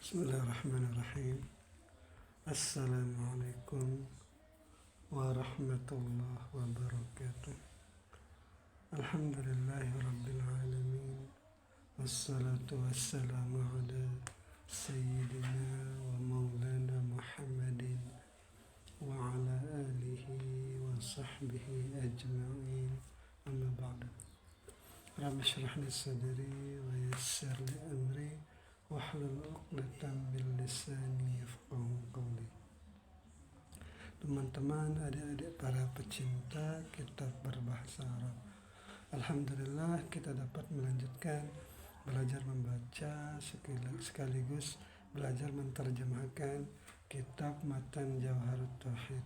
Bismillahirrahmanirrahim. Assalamualaikum warahmatullahi wabarakatuh. Alhamdulillahi rabbil alamin. Wassalatu wassalamu ala sayyidina wa maulana Muhammadin wa ala alihi wa sahbihi ajma'in. Amma ba'du. Rabbi shrah li sadri wa yassir li amri wahlul 'uqdatam min lisani yafqahu qawli. Teman-teman, adik-adik para pecinta kitab berbahasa Arab, alhamdulillah kita dapat melanjutkan belajar membaca sekaligus belajar menerjemahkan kitab Matan Jawharut Tauhid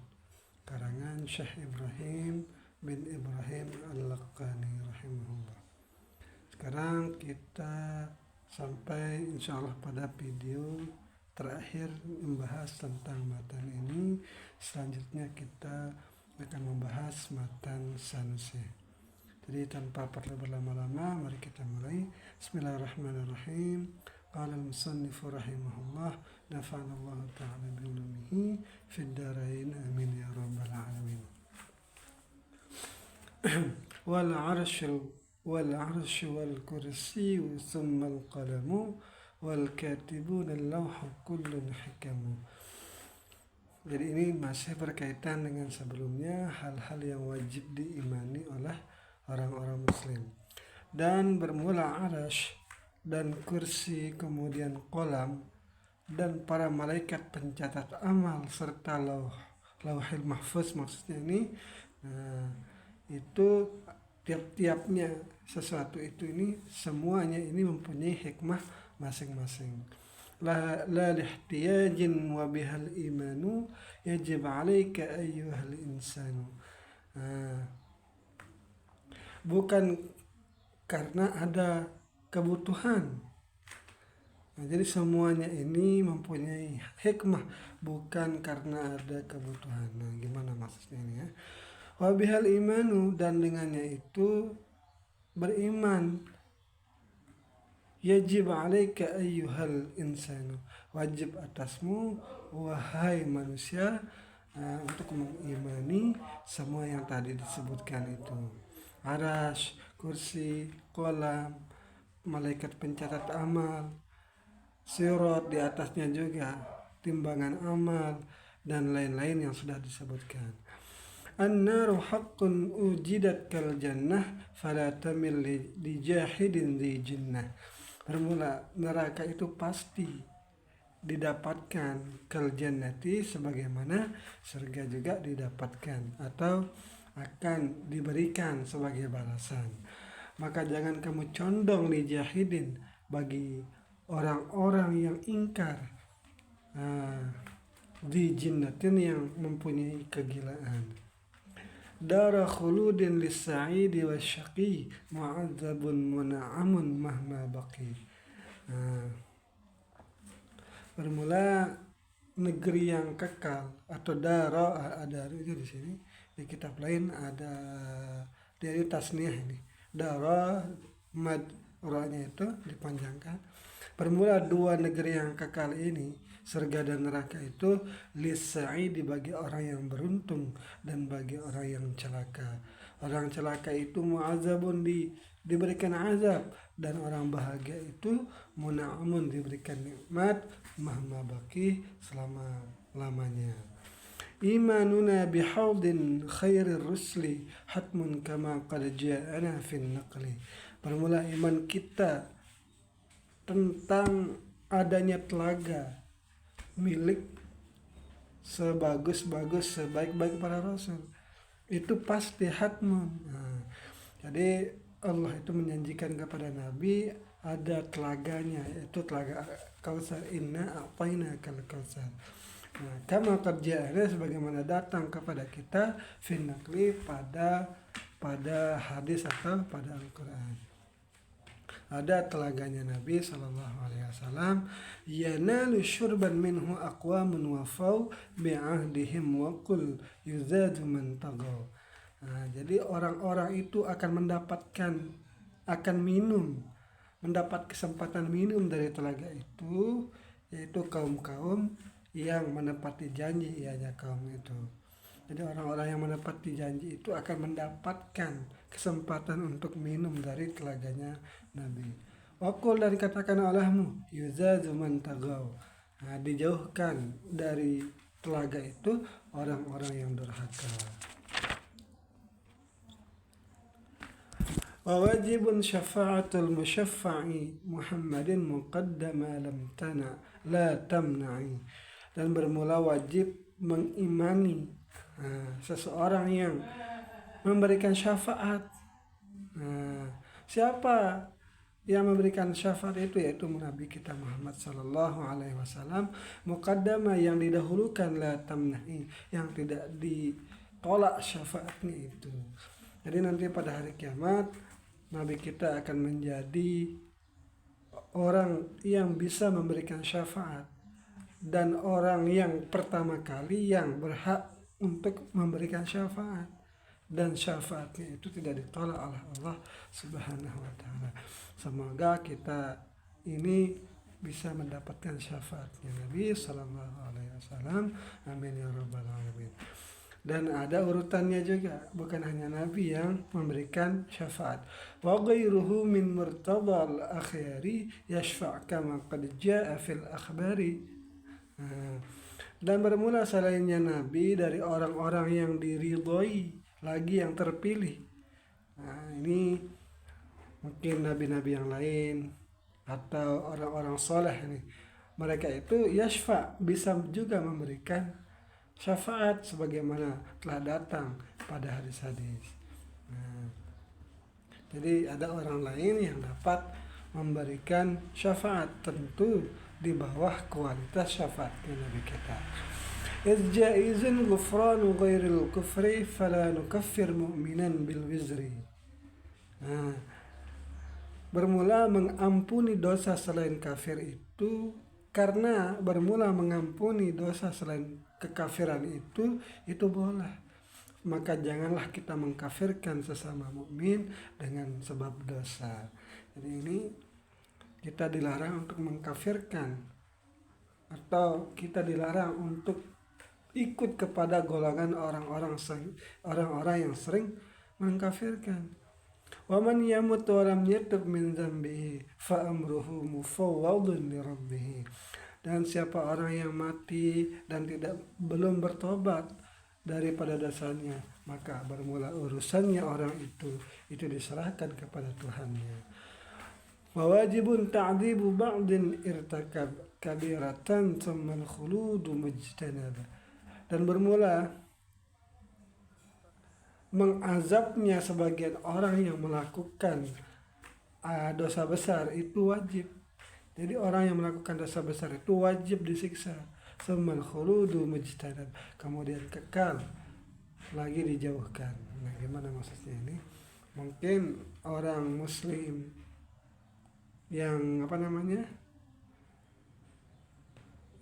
karangan Syekh Ibrahim bin Ibrahim Al-Laqani rahimahullah. Sekarang kita sampai insyaallah pada video terakhir membahas tentang matan ini. Selanjutnya kita akan membahas matan Sanusi. Jadi tanpa perlu berlama-lama, mari kita mulai. Bismillahirrahmanirrahim. Qala al-musannif rahimahullah, nafa'ana Allah ta'ala bi ulumihi fid darain amin ya rabbal alamin. wal 'arsy wal kursi thumma al-qalamu wal katibun al-lawh kullun hikamu. Jadi ini masih berkaitan dengan sebelumnya, hal-hal yang wajib diimani oleh orang-orang muslim. Dan bermula arsy dan kursi, kemudian kolam dan para malaikat pencatat amal serta lauhil mahfuz maksudnya ini. Itu tiap-tiapnya sesuatu ini semuanya ini mempunyai hikmah masing-masing. La lihtiyajin wa bihal imanu yajib 'alaika ayyuhal insanu. Bukan karena ada kebutuhan. Jadi semuanya ini mempunyai hikmah, bukan karena ada kebutuhan. Gimana maksudnya ini ya? Wa bihal imanu, dan dengannya itu beriman. Yajib 'alaika ayyuhal insanu, wajib atasmu wahai manusia untuk mengimani semua yang tadi disebutkan itu. Arsy, kursi, kolam, malaikat pencatat amal, sirat di atasnya juga, timbangan amal, dan lain-lain yang sudah disebutkan. An-naru haqqun ujidat kal jannah fala tamil li jahidin di jinnah. Bermula, neraka itu pasti didapatkan, kal jannati sebagaimana surga juga didapatkan atau akan diberikan sebagai balasan. Maka jangan kamu condong li jahidin, bagi orang-orang yang ingkar, di jinnatin yang mempunyai kegilaan. Dara khuludin lis-sa'idi wasyaqi mu'adzabun muna'amun mahma baqi. Bermula, negeri yang kekal atau dara, ada itu di sini. Di kitab lain ada dari tasniah ini. Dara mad ra-nya itu dipanjangkan. Bermula, dua negeri yang kekal ini, surga dan neraka itu, lis-sa'idi bagi orang yang beruntung dan bagi orang yang celaka. Orang celaka itu mu'azabun diberikan azab, dan orang bahagia itu muna'amun diberikan nikmat mahma baqi selama-lamanya. Imanuna bihaudin khairir rusli hatmun kama qad ja'ana fin naqli. Bermula iman kita tentang adanya telaga milik sebaik-baik para rasul itu pasti hatmun. Jadi Allah itu menjanjikan kepada Nabi ada telaganya, yaitu telaga Kautsar, inna a'tainakal kautsar. Kama qad ja'ana, sebagaimana datang kepada kita fin naqli pada hadis atau pada Al-Qur'an. Ada telaganya Nabi SAW, yanalu syurban minhu aqwamun wafaw bi'ahdihim wa qul yuzadu man tagaw. Jadi orang-orang itu akan mendapat kesempatan minum dari telaga itu yaitu kaum-kaum yang menepati janji ianya kaum itu. Jadi orang-orang yang menepati janji itu akan mendapatkan kesempatan untuk minum dari telaganya Nabi. Wakul, dan katakan olehmu, yuzazu man tagaw. Nah, dijauhkan dari telaga itu orang-orang yang durhaka. Wajibun syafa'atul musyaffa'i Muhammadin muqaddama lam tana la tamna'i. Dan bermula wajib mengimani seseorang yang memberikan syafaat. Siapa yang memberikan syafaat itu? Yaitu Nabi kita Muhammad Sallallahu Alaihi Wasallam, muqaddama, yang didahulukan, la tamna'i, yang tidak ditolak syafaatnya itu. Jadi nanti pada hari kiamat Nabi kita akan menjadi orang yang bisa memberikan syafaat, dan orang yang pertama kali yang berhak untuk memberikan syafaat, dan syafaatnya itu tidak ditolak oleh Allah Subhanahu wa Ta'ala. Semoga kita ini bisa mendapatkan syafaatnya Nabi Sallallahu Alaihi Wasallam. Amin ya rabbal alamin. Dan ada urutannya juga, bukan hanya Nabi yang memberikan syafaat. Wa ghairuhu min murtadal akhyari yashfa' kama qad jaa'a fil akhbari. Dan bermula selainnya Nabi dari orang-orang yang diridhoi, lagi yang terpilih. Ini mungkin nabi-nabi yang lain atau orang-orang soleh nih. Mereka itu yashfa', bisa juga memberikan syafaat sebagaimana telah datang pada hadis-hadis. Jadi ada orang lain yang dapat memberikan syafaat, tentu di bawah kualitas syafaatnya Nabi kita. Jaizun ghufranu ghairil kufri fala nukaffir mu'minan bil wizri. Bermula mengampuni dosa selain kafir itu, karena bermula mengampuni dosa selain kekafiran itu boleh. Maka janganlah kita mengkafirkan sesama mukmin dengan sebab dosa. Jadi ini kita dilarang untuk mengkafirkan, atau kita dilarang untuk ikut kepada golongan orang-orang yang sering mengkafirkan. Wa man yamut wa lam yatub min dzambihi fa amruhu mufawwadun li rabbih. Dan siapa orang yang mati dan belum bertobat daripada dosanya, maka bermula urusannya orang itu diserahkan kepada Tuhannya. Wa wajibun ta'dzibu ba'din irtakab kabiratan tsumma al-khuludu mujtanaba. Dan bermula mengazabnya sebagian orang yang melakukan dosa besar itu wajib. Jadi orang yang melakukan dosa besar itu wajib disiksa. Tsummal khuludu mujtanab, kemudian kekal lagi dijauhkan. Nah, gimana maksudnya ini? Mungkin orang muslim yang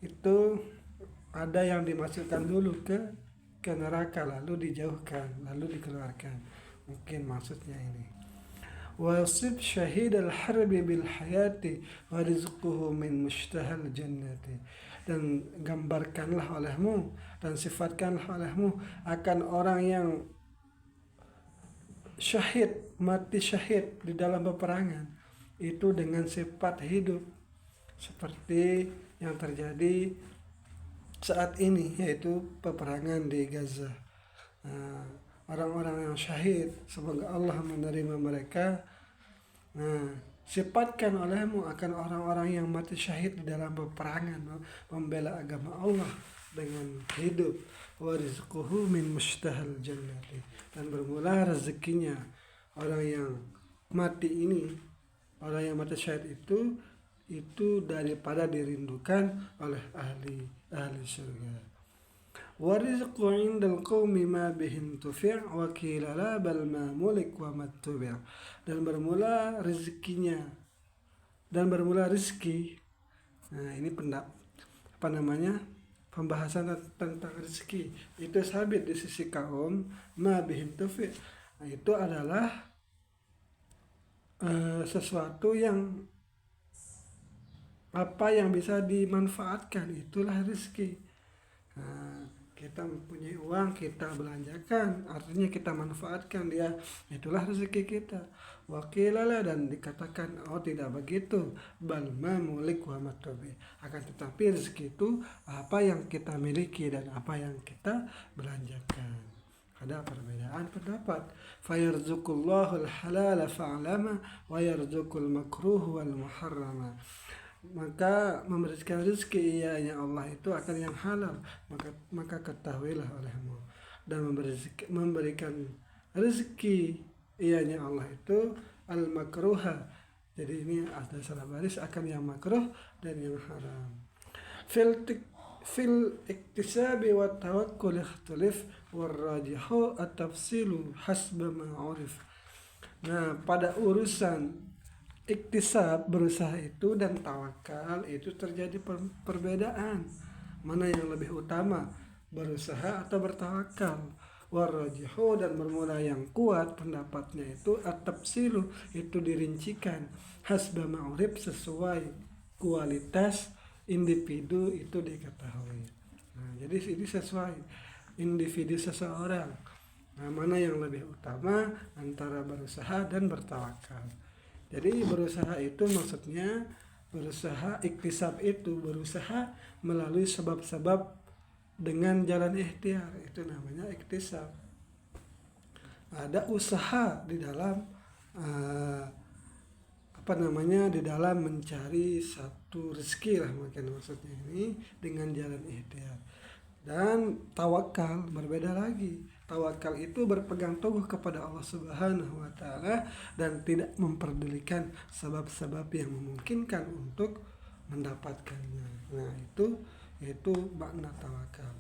itu ada yang dimasukkan dulu ke neraka, lalu dijauhkan, lalu dikeluarkan. Mungkin maksudnya ini. Wasib syahid al-harbi bil hayati wa rizquhu min mushtahal jannati. Dan gambarkanlah olehmu dan sifatkanlah olehmu akan orang yang syahid, mati syahid di dalam peperangan itu dengan sifat hidup seperti yang terjadi saat ini, yaitu peperangan di Gaza. Orang-orang yang syahid, semoga Allah menerima mereka. Sifatkan olehmu akan orang-orang yang mati syahid di dalam peperangan membela agama Allah dengan hidup. Wa rizquhu min mushtahal jannati. Dan bermula rezekinya orang yang mati ini, orang yang mati syahid itu daripada dirindukan oleh ahli surga. Warizqu indal qaumi ma bihim tufi' wa qila la bal ma mulik wa mattubi'. Dan bermula rezeki. Nah, ini pembahasan tentang rezeki itu sabit di sisi kaum ma bihim tufi'. Nah, itu adalah sesuatu yang apa yang bisa dimanfaatkan itulah rezeki. Nah, kita mempunyai uang kita belanjakan, artinya kita manfaatkan dia, itulah rezeki kita. Wakilalah, dan dikatakan oh tidak begitu, bal mamulik wa matobi, akan tetapi rezeki itu apa yang kita miliki dan apa yang kita belanjakan. Ada perbedaan pendapat. Fayarzuqullahul halala fa'lama wa yarzuqul makruh wal muharrama. Maka memberikan rezeki ianya Allah itu akan yang halal, maka ketahuilah olehmu, dan memberikan rezeki ianya Allah itu al makruha. Jadi ini ada salah baris, akan yang makruh dan yang haram. fil fil iktisabi wa tawakkul ikhtilaf war rajihu at-tafsilu hasba ma urif. Nah, pada urusan iktisab berusaha itu dan tawakal itu terjadi perbedaan. Mana yang lebih utama, berusaha atau bertawakal? Warajihu, dan bermula yang kuat pendapatnya itu at-tafsilu, itu dirincikan, hasba ma'urib, sesuai kualitas individu itu diketahui. Nah, jadi ini sesuai individu seseorang. Nah, mana yang lebih utama antara berusaha dan bertawakal? Jadi berusaha itu maksudnya berusaha iktisab, itu berusaha melalui sebab-sebab dengan jalan ikhtiar, itu namanya iktisab. Ada usaha di dalam di dalam mencari satu rezeki lah, mungkin maksudnya ini dengan jalan ikhtiar. Dan tawakal berbeda lagi. Tawakal itu berpegang teguh kepada Allah Subhanahu wa taala dan tidak memperdulikan sebab-sebab yang memungkinkan untuk mendapatkannya. Nah, itu makna tawakal.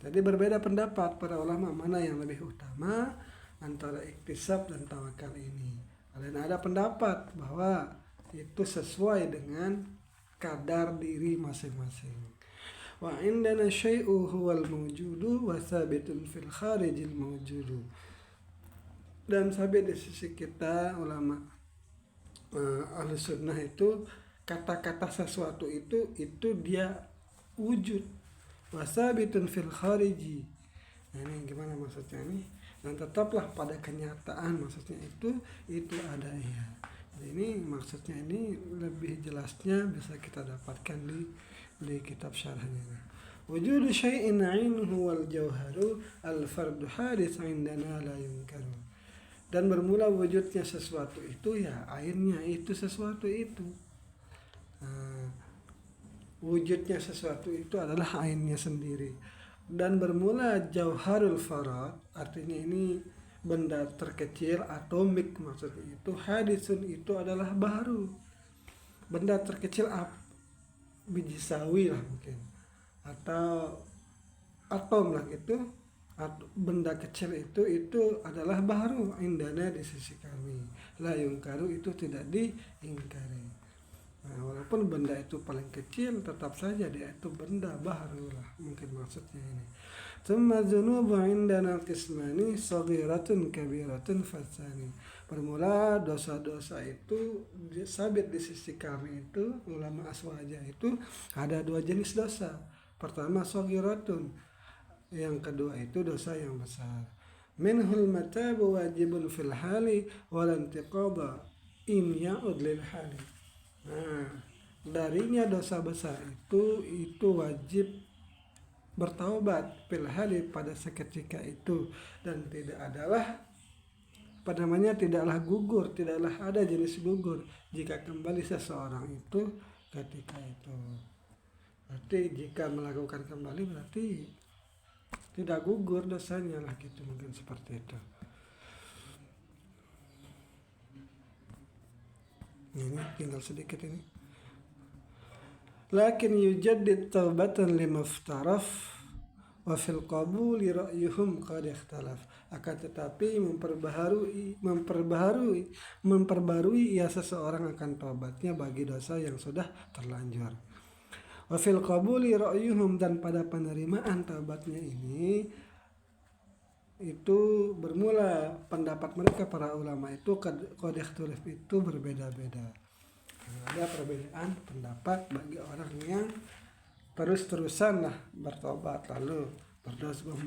Jadi berbeda pendapat para ulama mana yang lebih utama antara iktisab dan tawakal ini. Kalian ada pendapat bahwa itu sesuai dengan kadar diri masing-masing. Wa indana syai'u huwal mawjudu wa thabitun fil kharijil mawjudu. Dan sabit di sisi kita ulama ahli sunnah itu kata-kata sesuatu itu dia wujud, wa thabitun fil khariji. Nah, ini gimana maksudnya ini? Dan tetaplah pada kenyataan, maksudnya itu ada ya. Ini maksudnya ini lebih jelasnya bisa kita dapatkan di kitab syarahnya. Wujudu syai'in 'ainuhu wal jauharu al fardu hadits 'indana la yunkaru. Dan bermula wujudnya sesuatu itu ya ainnya itu sesuatu itu. Wujudnya sesuatu itu adalah ainnya sendiri. Dan bermula jauharul farad, artinya ini benda terkecil, atomik maksudnya itu. Hadisun itu adalah baru. Benda terkecil biji sawi lah mungkin, atau atom lah itu, benda kecil itu adalah baru indana di sisi kami. La yungkaru, itu tidak diingkari. Nah, walaupun benda itu paling kecil, tetap saja dia itu benda baru lah, mungkin maksudnya ini. Tsumma dzunubu indana qismani saghiratun kabiratun fatsani. Bermula dosa-dosa itu sabit di sisi kami itu ulama aswaja itu ada dua jenis dosa. Pertama saghiratun, yang kedua itu dosa yang besar. Minhul matabu wajibun fil hali wal intiqadha in ya'ud lil hali. Nah, darinya dosa besar itu wajib bertaubat fil hali, pada seketika itu, dan tidaklah gugur, tidaklah ada jenis gugur jika kembali seseorang itu ketika itu. Berarti jika melakukan kembali berarti tidak gugur dosanya lah, gitu, mungkin seperti itu. Ini tinggal sedikit ini. Lakin yujaddid taubatan limaftaraf wa fil qabuli ra'yuhum qad ikhtalaf. Akan tetapi memperbarui ia seseorang akan taubatnya bagi dosa yang sudah terlanjur. Wa fil qabuli ra'yuhum, dan pada penerimaan taubatnya ini itu bermula pendapat mereka para ulama itu qad ikhtalaf, itu berbeda-beda. Ada perbedaan pendapat bagi orang yang terus-terusan lah bertobat lalu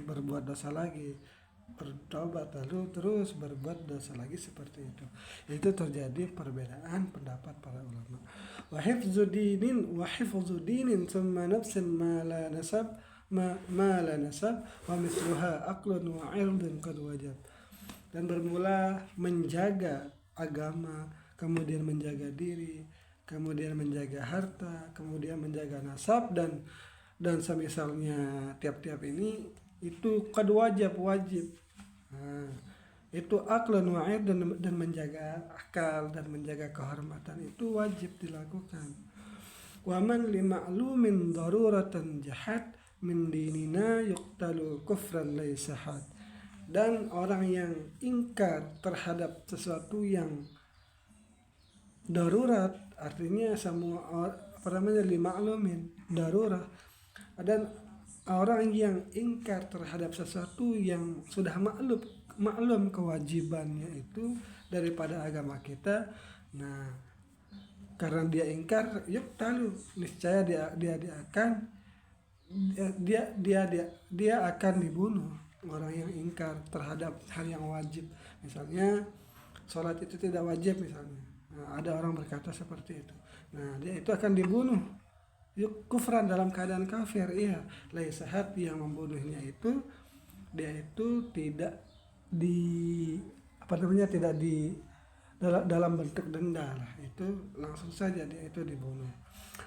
berbuat dosa lagi, bertobat lalu terus berbuat dosa lagi, seperti itu terjadi perbedaan pendapat para ulama. Wa hifdzu dinin thumma nafsin ma la nasab ma la nasab wa mithluha aqlun wa 'irdun qad wajab. Dan bermula menjaga agama, kemudian menjaga diri, kemudian menjaga harta, kemudian menjaga nasab, dan semisalnya tiap-tiap ini itu qad wajib. Nah, itu aqlan wa'id, dan menjaga akal dan menjaga kehormatan itu wajib dilakukan. Wa man li ma'lumin daruratan jahat min dinina yuqtalu kufran laysa had. Dan orang yang ingkar terhadap sesuatu yang darurat, artinya semua lima'lumin darurat, dan orang yang ingkar terhadap sesuatu yang sudah maklum kewajibannya itu daripada agama kita, nah karena dia ingkar, yuk talu, niscaya dia akan dibunuh. Orang yang ingkar terhadap hal yang wajib, misalnya sholat itu tidak wajib misalnya, nah, ada orang berkata seperti itu, nah dia itu akan dibunuh, yuk kufran, dalam keadaan kafir. Iya, laisa had, yang membunuhnya itu dia itu tidak tidak di dalam bentuk denda lah, itu langsung saja dia itu dibunuh.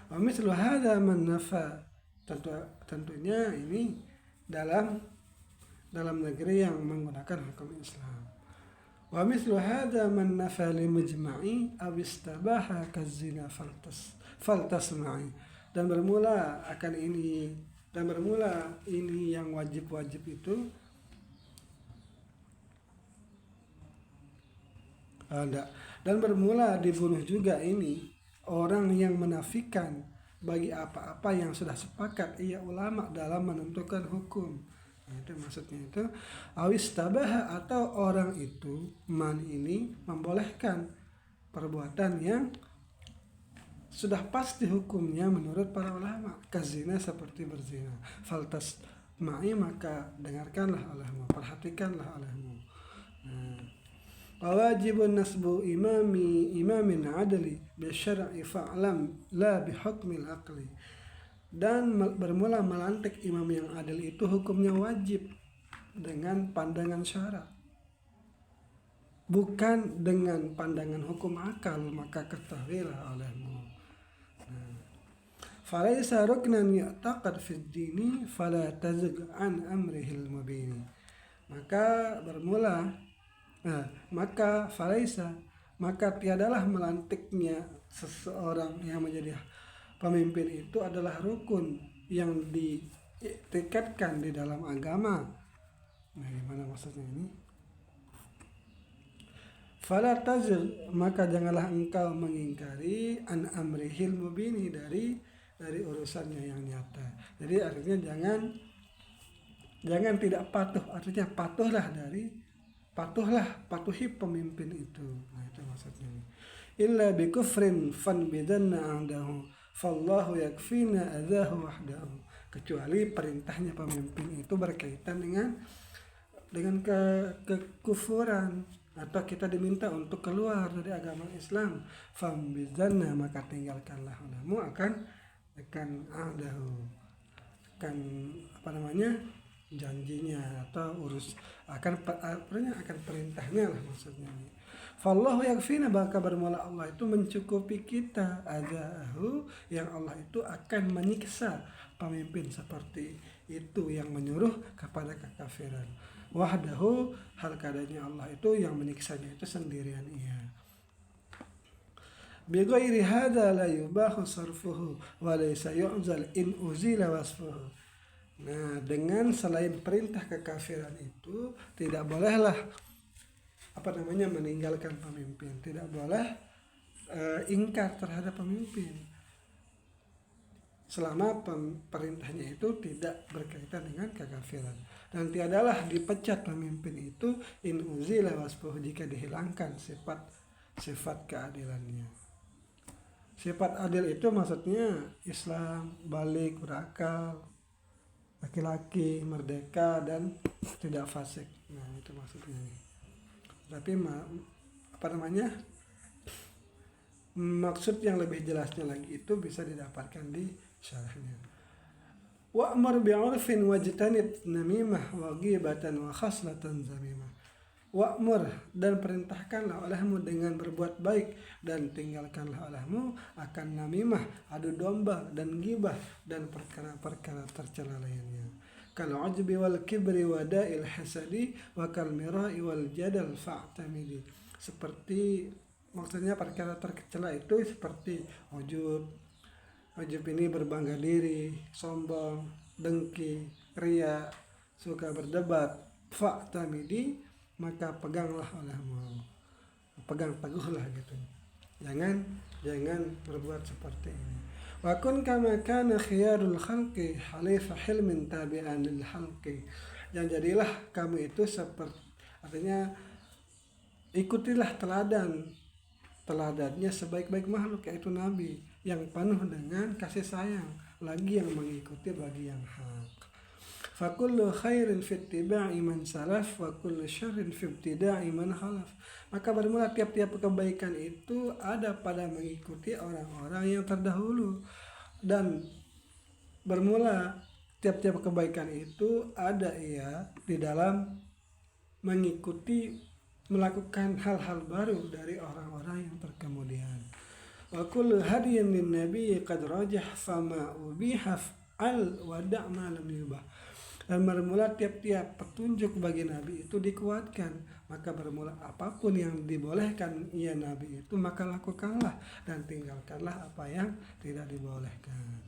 Wa mislu hadza man nafa, tentunya ini dalam negeri yang menggunakan hukum Islam. Wa mislu hadza man nafa li mujma'i aw istabaha kazina faltasma'i. Dan bermula ini yang wajib-wajib itu ada, dan bermula dibunuh juga ini orang yang menafikan bagi apa-apa yang sudah sepakat ia ulama dalam menentukan hukum. Nah, itu maksudnya itu awis tabaha, atau orang itu ini membolehkan perbuatan yang sudah pasti hukumnya menurut para ulama, kazina, seperti berzina, faltas ma'i, maka dengarkanlah olehmu, perhatikanlah olehmu. Wajibun nasbu imamin adli bisyar'i fa'lam la bihukmil aqli. Dan bermula melantik imam yang adil itu hukumnya wajib dengan pandangan syara, bukan dengan pandangan hukum akal, maka ketahuilah olehmu. Falaisa ruknan ya'taqad fid dini fala tazig an amrihil mubini. Maka tiadalah melantiknya seseorang yang menjadi pemimpin itu adalah rukun yang ditekatkan di dalam agama. Nah, gimana maksudnya ini? Fala tazir, maka janganlah engkau mengingkari an amrihil mubini, dari urusannya yang nyata. Jadi artinya jangan tidak patuh, artinya patuhi pemimpin itu. Nah, itu maksudnya. Illa bi kufrin fan bidanna a'dahu fallahu yakfina adahu wahdahu. Kecuali perintahnya pemimpin itu berkaitan dengan kekufuran, atau kita diminta untuk keluar dari agama Islam, fam bidanna, maka tinggalkanlah olehmu akan a'dahu, janjinya, atau akan perintahnya lah maksudnya. Fallahu yakfina, maka bermula Allah itu mencukupi kita, adahu, yang Allah itu akan menyiksa pemimpin seperti itu yang menyuruh kepada kekafiran. Wahdahu, hal keadaannya Allah itu yang menyiksanya itu sendirian ia. Bighairi hadza la yubahu sarfuhu wa laysa yu'zal in uzila wasfuhu. Nah, dengan selain perintah kekafiran itu tidak bolehlah meninggalkan pemimpin, tidak boleh ingkar terhadap pemimpin selama perintahnya itu tidak berkaitan dengan kekafiran. Dan tiadalah dipecat pemimpin itu in uzila wasfuhu, jika dihilangkan sifat keadilannya. Sifat adil itu maksudnya Islam, balik, berakal, laki-laki, merdeka, dan tidak fasik. Nah, itu maksudnya nih. Tapi apa namanya? Maksud yang lebih jelasnya lagi itu bisa didapatkan di syarahnya. Wa'mur bi'urfin wajtanib namimah wa ghibatan wa khaslatan zamimah. Wa'mur, dan perintahkanlah olehmu dengan berbuat baik, dan tinggalkanlah olehmu akan namimah, adu domba, dan ghibah, dan perkara-perkara tercela lainnya. Kal ujbi wal kibri wa da'il hasadi wa kal mira'i wal jadal fa'tamidi. Seperti, maksudnya perkara tercela itu seperti ujub. Ujub ini berbangga diri, sombong, dengki, ria, suka berdebat. Fa'tamidi, maka peganglah olehmu, pegang teguhlah gitu. Jangan berbuat seperti ini. Wa kun kama kana khiyarul khalqi halifa hilmin tabi'an lil halqi. Dan jadilah kamu itu seperti, artinya ikutilah teladannya sebaik-baik makhluk, yaitu Nabi yang penuh dengan kasih sayang, lagi yang mengikuti bagi yang hak. Fakullu khairin fi ittiba'i man salaf wa kullu syarrin fi ibtida'i man khalaf. Maka bermula tiap-tiap kebaikan itu ada pada mengikuti orang-orang yang terdahulu, dan bermula tiap-tiap kebaikan itu ada di dalam mengikuti, melakukan hal-hal baru dari orang-orang yang terkemudian. Wa kullu hadiyin lin nabi qad rajah fama ubiha al wada' ma lam yubah. Dan bermula tiap-tiap petunjuk bagi Nabi itu dikuatkan. Maka bermula apapun yang dibolehkan ya Nabi itu, maka lakukanlah, dan tinggalkanlah apa yang tidak dibolehkan.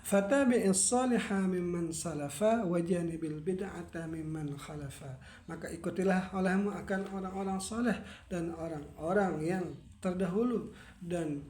Fatabi'is salihah mimman salafa wa janibil bid'ata mimman khalafa. Maka ikutilah olehmu akan orang-orang saleh dan orang-orang yang terdahulu, dan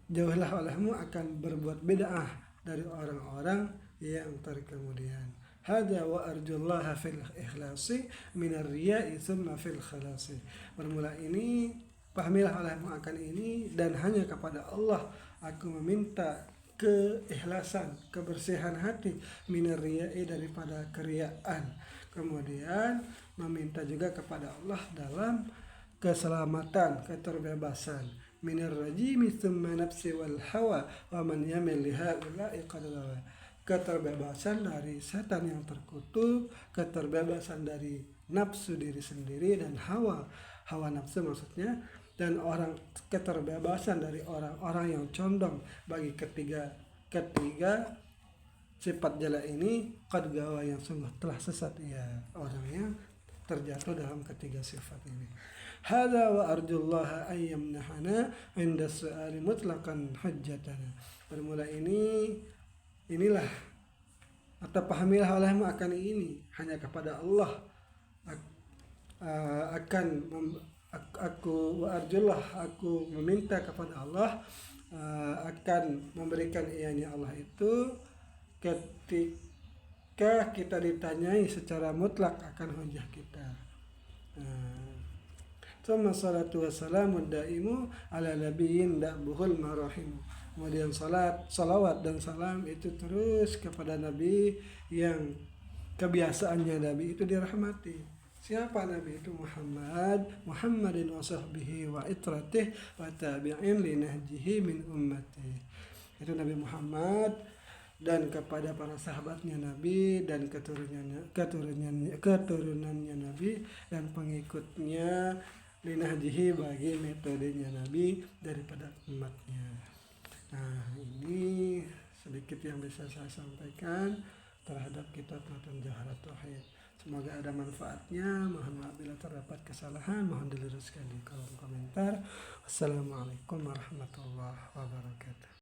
jauhilah olehmu akan berbuat bid'ah dari orang-orang yang terkemudian. Hada wa arjullaha fil ikhlasi minar riya'i thumma fil khalasi. Bermula ini, pahamilah olehmu akan ini, dan hanya kepada Allah aku meminta keikhlasan, kebersihan hati, minar riya'i, daripada keriaan. Kemudian meminta juga kepada Allah dalam keselamatan, keterbebasan. Minar rajimi thumma nafsi wal hawa wa man yamil lihaula'i qad gawa. Keterbebasan dari setan yang terkutuk, keterbebasan dari nafsu diri sendiri dan hawa nafsu maksudnya, dan keterbebasan dari orang-orang yang condong bagi ketiga sifat jala ini, qad gawa, yang sungguh telah sesat orang yang terjatuh dalam ketiga sifat ini. Hada wa arjullaha ayyamnahana inda su'ali mutlaqan hujjatana. Bermula inilah, atau pahamilah olehmu akan ini, hanya kepada Allah aku wa arjullah, aku meminta kepada Allah akan memberikan ianya Allah itu ketika kita ditanyai secara mutlak akan hujah kita. Thumma salatu wassalamu daimu ala nabiyyin da'buhul marahim. Kemudian salawat dan salam itu terus kepada Nabi yang kebiasaannya Nabi itu dirahmati. Siapa Nabi itu? Muhammadin wa sahbihi wa itratih wa tabi'in li nahjihi min ummati. Itu Nabi Muhammad, dan kepada para sahabatnya Nabi, dan keturunannya Nabi, dan pengikutnya linahjihi, bagi metodenya Nabi daripada umatnya. Nah, ini sedikit yang bisa saya sampaikan terhadap kitab Matan Jaharat Tauhid. Semoga ada manfaatnya. Mohon maaf bila terdapat kesalahan, mohon diluruskan di kolom komentar. Wassalamualaikum warahmatullahi wabarakatuh.